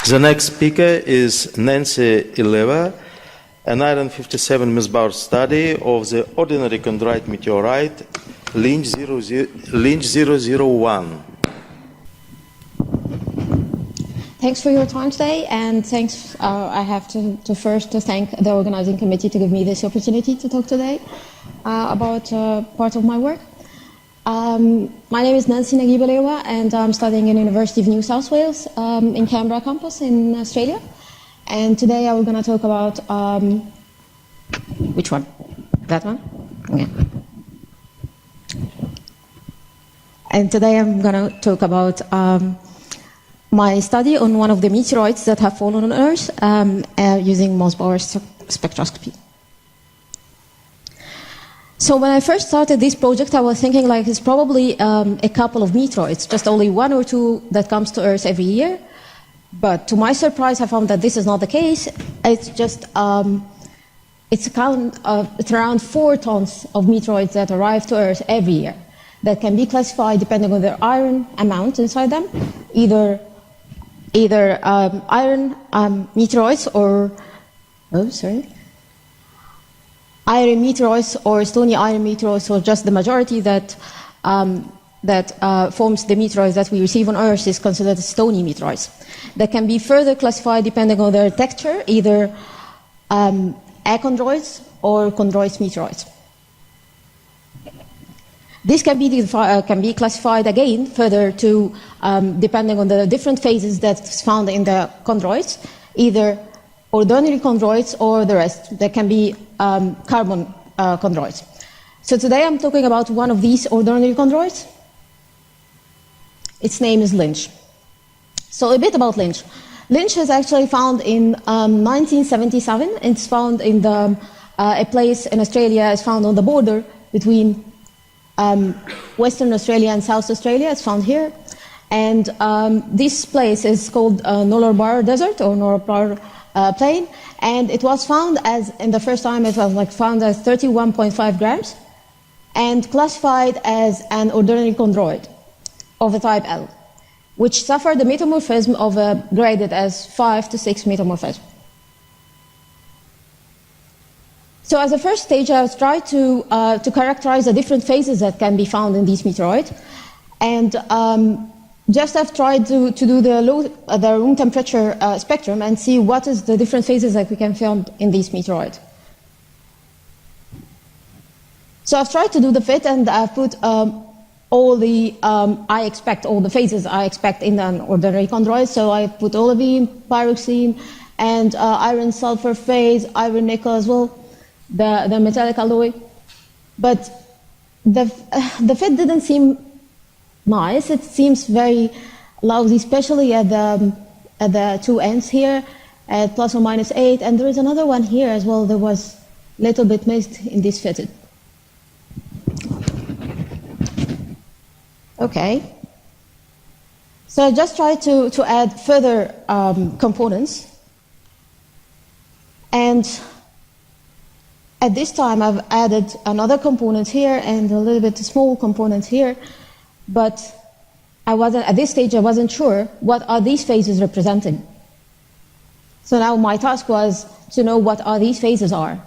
The next speaker is Nancy Elewa, an iron 57 Mössbauer study of the ordinary chondrite meteorite Lynch 001. Thanks for your time today, and thanks. I have to first thank the organizing committee to give me this opportunity to talk today about part of my work. My name is Nancy Elewa, and I'm studying in the University of New South Wales in Canberra campus in Australia. And today I'm going to talk about which one? That one? Yeah. And today I'm going to talk about my study on one of the meteorites that have fallen on Earth using Mössbauer spectroscopy. So when I first started this project, I was thinking like it's probably a couple of meteorites, just only one or two that comes to Earth every year. But to my surprise, I found that this is not the case. It's just it's around 4 tons of meteorites that arrive to Earth every year that can be classified depending on their iron amount inside them, either iron meteorites or iron meteorites or stony iron meteorites, or just the majority that forms the meteorites that we receive on Earth is considered stony meteorites. That can be further classified depending on their texture, either achondrites or chondrite meteorites. This can be classified again further to depending on the different phases that's found in the chondrites, either ordinary chondrites or the rest. There can be carbon chondrites. So today I'm talking about one of these ordinary chondrites. Its name is Lynch. So a bit about Lynch. Lynch is actually found in 1977. It's found in a place in Australia. It's found on the border between Western Australia and South Australia. It's found here. And this place is called Nullarbor Desert or Nullarbor Plain. And it was found as, in the first time, it was found as 31.5 grams and classified as an ordinary chondroid of the type L, which suffered a metamorphism of graded as 5 to 6 metamorphism. So as a first stage, I've tried to characterize the different phases that can be found in these meteoroids. And just I've tried to do the room temperature spectrum and see what is the different phases that we can find in these meteoroids. So I've tried to do the fit, and I've put all the phases I expect in an ordinary chondroid. So I put olivine, pyroxene, and iron sulfur phase, iron nickel as well, the metallic alloy. But the fit didn't seem nice. It seems very lousy, especially at the two ends here, at plus or minus 8. And there is another one here as well that was a little bit missed in this fitted. Okay. So I just tried to add further components. And at this time, I've added another component here and a little bit small component here. But at this stage, I wasn't sure what are these phases representing. So now my task was to know what are these phases are.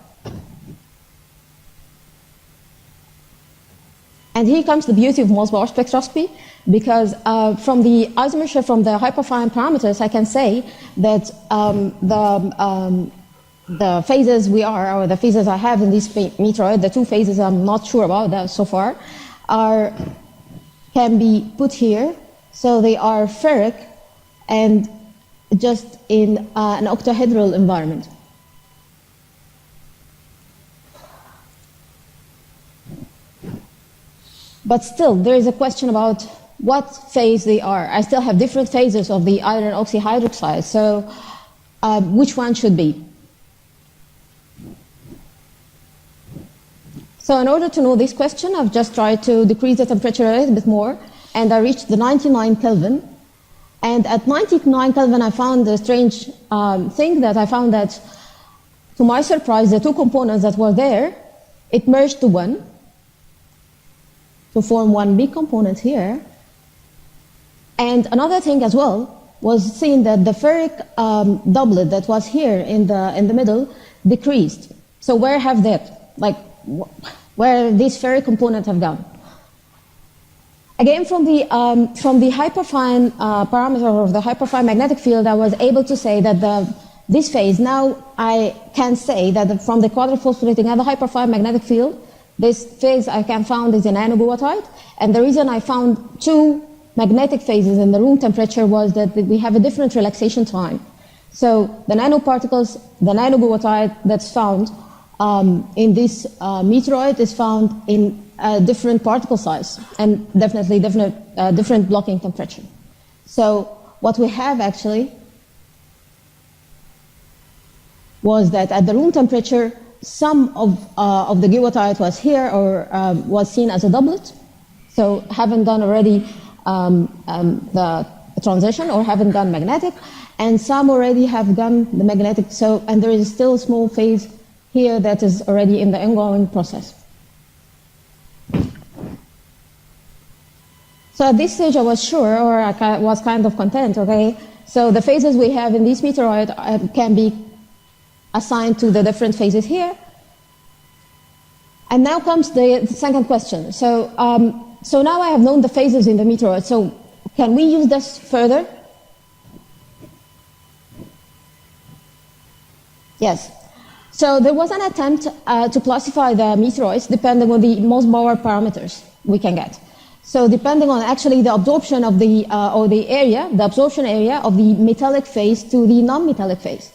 And here comes the beauty of Mössbauer spectroscopy, because from the isomerism, from the hyperfine parameters, I can say that the phases or the phases I have in this meteoroid, the two phases I'm not sure about that so far, can be put here. So they are ferric and just in an octahedral environment. But still, there is a question about what phase they are. I still have different phases of the iron oxyhydroxide, so which one should be? So in order to know this question, I've just tried to decrease the temperature a little bit more, and I reached the 99 Kelvin. And at 99 Kelvin, I found a strange thing that I found that, to my surprise, the two components that were there, it merged to one, to form one big component here. And another thing as well, was seen that the ferric doublet that was here in the middle decreased. So where have that, like, where these ferric components have gone? Again, from the hyperfine parameter of the hyperfine magnetic field, I was able to say that this phase, now I can say that from the quadruphosphorating and the hyperfine magnetic field, this phase I can found is an nanogoethite, and the reason I found two magnetic phases in the room temperature was that we have a different relaxation time. So the nanoparticles, the nanogoethite that's found in this meteorite is found in different particle size and definitely different blocking temperature. So what we have actually was that at the room temperature, some of the goethite was here or was seen as a doublet, so haven't done already the transition or haven't gone magnetic, and some already have gone the magnetic. So, and there is still a small phase here that is already in the ongoing process. So at this stage I was sure, or I was kind of content, okay? So the phases we have in this meteorite can be assigned to the different phases here. And now comes the second question. So, so now I have known the phases in the meteorite, so can we use this further? Yes. So there was an attempt to classify the meteorites depending on the Mössbauer parameters we can get. So depending on actually the absorption of the, or the area, the absorption area of the metallic phase to the non-metallic phase.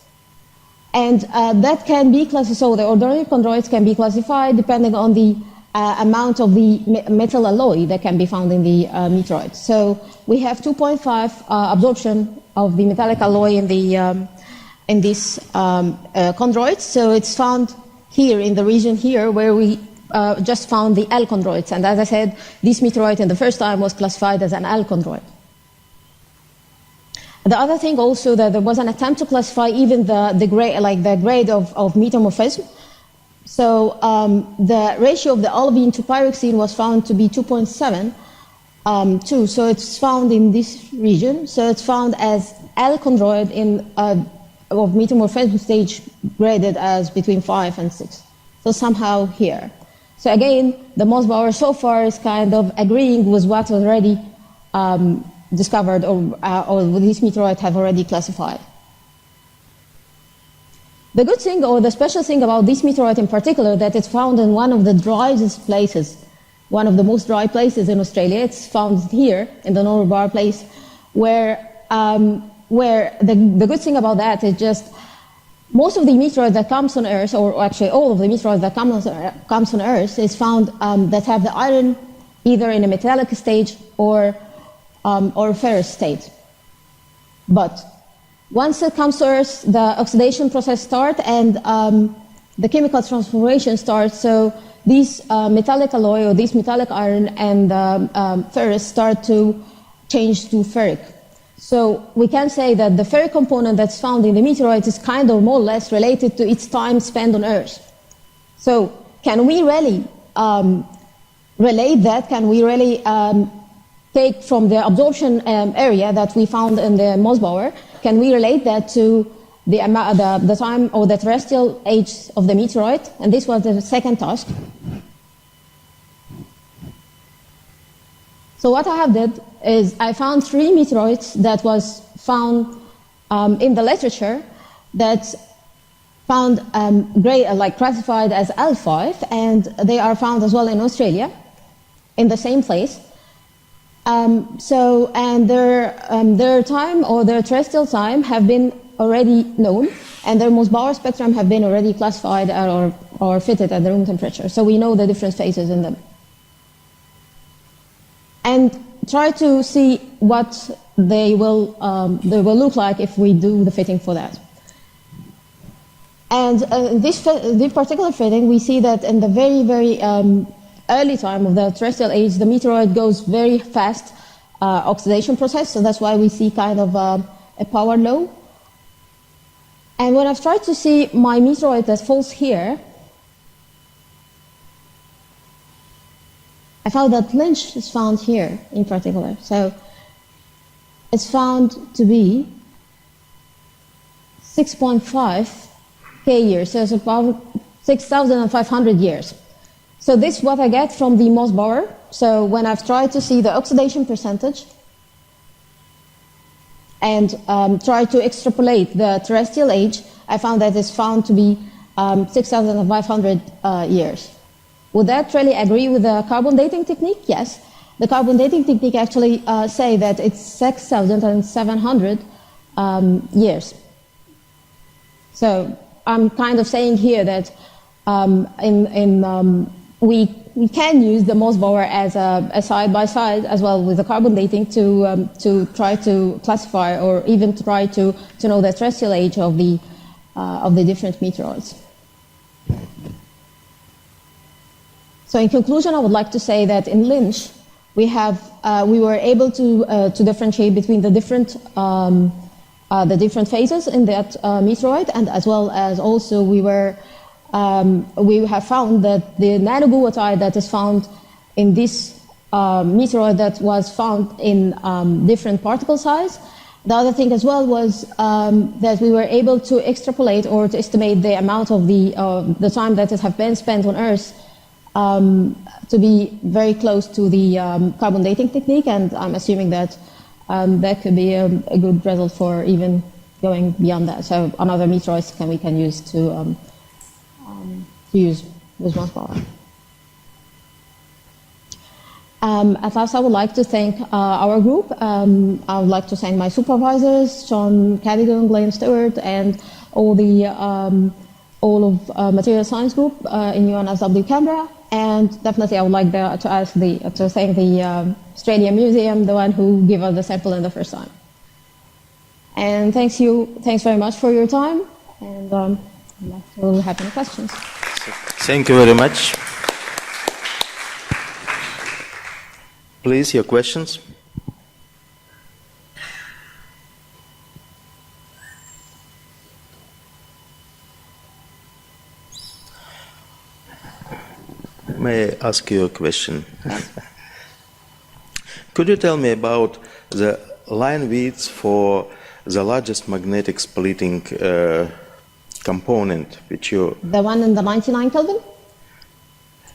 And that can be classified, so the ordinary chondrites can be classified depending on the amount of the metal alloy that can be found in the meteorite. So we have 2.5 absorption of the metallic alloy in the in these chondrites. So it's found here in the region here where we just found the L chondrites. And as I said, this meteorite in the first time was classified as an L chondrite. The other thing also that there was an attempt to classify even the grade, like the grade of metamorphism. So the ratio of the olivine to pyroxene was found to be 2.7. So it's found in this region. So it's found as L chondroid in of metamorphism stage graded as between 5 and 6. So somehow here. So again, the Mössbauer so far is kind of agreeing with what was already discovered or these meteorites have already classified. The good thing or the special thing about this meteorite in particular that it's found in one of the driest places, one of the most dry places in Australia. It's found here in the North Bar place where the good thing about that is just most of the meteorites that comes on Earth, or actually all of the meteorites that comes on Earth is found that have the iron either in a metallic stage or ferrous state. But once it comes to Earth, the oxidation process starts and the chemical transformation starts. So these metallic alloy or these metallic iron and ferrous start to change to ferric. So we can say that the ferric component that's found in the meteorite is kind of more or less related to its time spent on Earth. So can we really relate that? Can we really take from the absorption area that we found in the Mössbauer, can we relate that to the time or the terrestrial age of the meteorite? And this was the second task. So what I have did is I found 3 meteorites that was found in the literature that found like classified as L5, and they are found as well in Australia in the same place. So and their time or their terrestrial time have been already known, and their Mössbauer spectrum have been already classified or fitted at the room temperature. So we know the different phases in them. And try to see what they will look like if we do the fitting for that. And this particular fitting, we see that in the very, very early time of the terrestrial age, the meteoroid goes very fast oxidation process, so that's why we see kind of a power low. And when I've tried to see my meteoroid that falls here, I found that Lynch is found here in particular. So is found to be 6.5 K years, so it's about 6,500 years. So this is what I get from the Mössbauer. So when I've tried to see the oxidation percentage and tried to extrapolate the terrestrial age, I found that it's found to be 6,500 years. Would that really agree with the carbon dating technique? Yes. The carbon dating technique actually say that it's 6,700 years. So I'm kind of saying here that we can use the Mössbauer as a side-by-side as well with the carbon dating to try to classify or even try to know the terrestrial age of the different meteoroids. So in conclusion, I would like to say that in Lynch, we were able to differentiate between the different phases in that meteoroid, and as well as also we have found that the nanogoethite that is found in this meteoroid that was found in different particle size. The other thing as well was that we were able to extrapolate or to estimate the amount of the time that it has been spent on Earth to be very close to the carbon dating technique, and I'm assuming that that could be a good result for even going beyond that. So another meteoroids we can use to use with Mössbauer. At last, I would like to thank our group. I would like to thank my supervisors, John Cadigan, Glenn Stewart, and all of Material Science Group in UNSW Canberra. And definitely, I would like to thank the Australian Museum, the one who gave us the sample in the first time. And thanks very much for your time. And I'd like to have any questions. Thank you very much. Please, your questions. May I ask you a question? Could you tell me about the line width for the largest magnetic splitting component, which you... The one in the 99 Kelvin?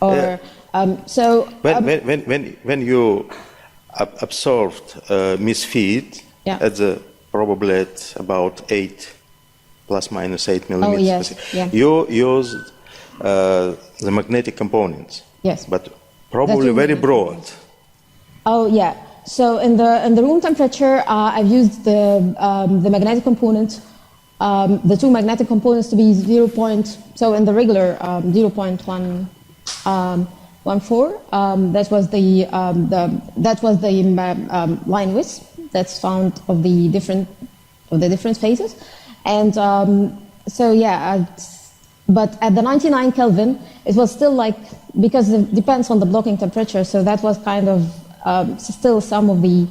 Or, when you absorbed misfeed probably at about 8 plus minus 8 millimeters, you used the magnetic components. Yes. But probably very broad. Oh yeah. So in the room temperature, I've used the magnetic component, the two magnetic components to be 0. So in the regular 0.114, that was the line width that's found of the different phases, and so yeah. But at the 99 Kelvin, it was still like, because it depends on the blocking temperature, so that was kind of still some of the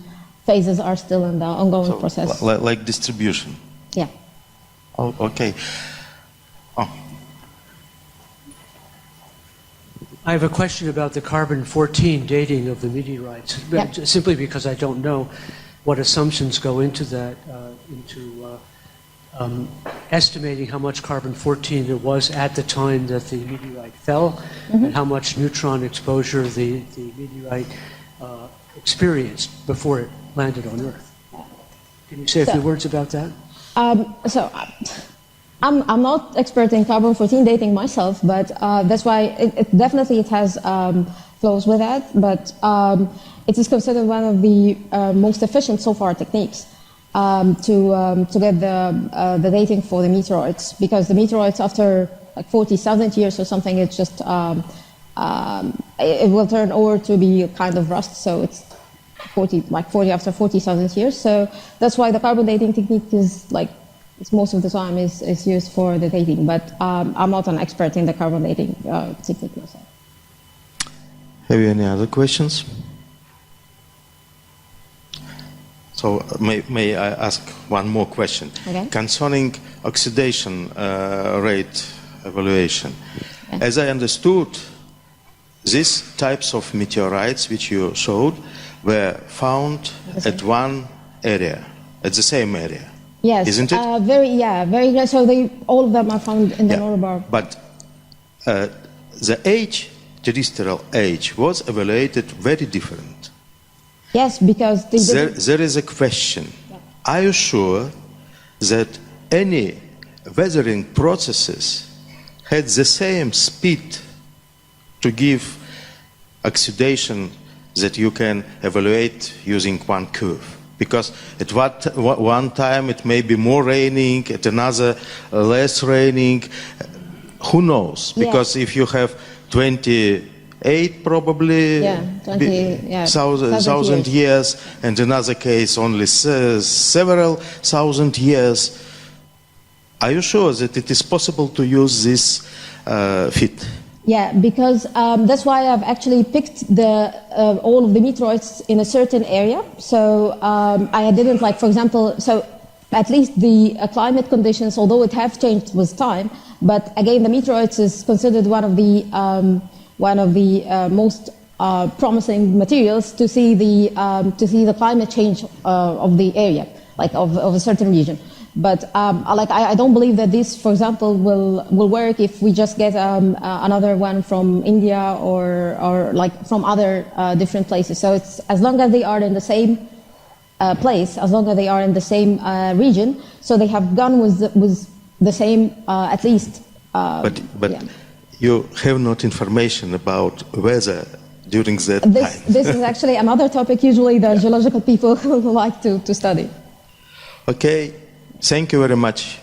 phases are still in the ongoing process. Like distribution? Yeah. Oh, okay. Oh. I have a question about the carbon-14 dating of the meteorites, simply because I don't know what assumptions go into that, estimating how much carbon-14 there was at the time that the meteorite fell, and how much neutron exposure the meteorite experienced before it landed on Earth. Can you say a few words about that? I'm not expert in carbon-14 dating myself, but that's why it definitely has flaws with that, but it is considered one of the most efficient so far techniques to get the dating for the meteoroids, because the meteoroids after like 40,000 years or something, it's just it will turn over to be kind of rust, so it's 40 after 40,000 years. So that's why the carbon dating technique is like, it's most of the time is used for the dating, but I'm not an expert in the carbon dating technique myself. Have you any other questions? So may I ask one more question? Okay. Concerning oxidation rate evaluation. Okay. As I understood, these types of meteorites which you showed were found at 1 area, at the same area. Yes. Isn't it? Very great. So all of them are found in the northern bar. But the age, terrestrial age, was evaluated very different. Yes, because they didn't. There is a question. Are you sure that any weathering processes had the same speed to give oxidation that you can evaluate using one curve? Because at one time it may be more raining, at another less raining. Who knows? Because if you have 28 probably thousand years, and another case only several thousand years, are you sure that it is possible to use this fit? Yeah, because that's why I've actually picked all of the meteorites in a certain area. So I didn't for example, so at least the climate conditions, although it have changed with time, but again, the meteorites is considered one of the most promising materials to see the climate change of the area, of a certain region. But I don't believe that this, for example, will work if we just get another one from India or from other different places. So it's as long as they are in the same place, as long as they are in the same region, so they have gone with the same at least. But you have not information about weather during that time. This is actually another topic. Usually, the geological people like to study. Okay. Thank you very much.